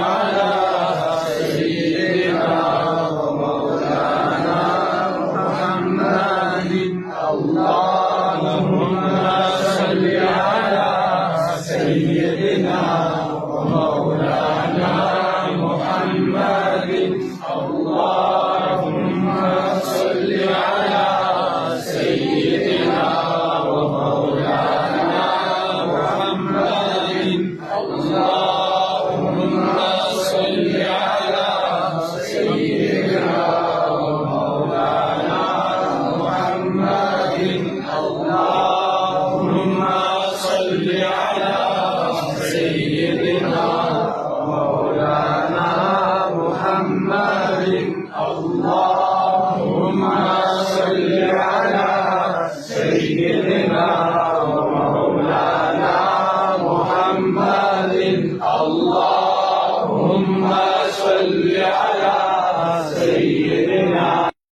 على سيدنا ومولانا محمد اللهم صل على سيدنا ومولانا محمد اللهم صل على سيدنا ومولانا محمد اللهم صل على سيدنا ومولانا محمد اللهم صل على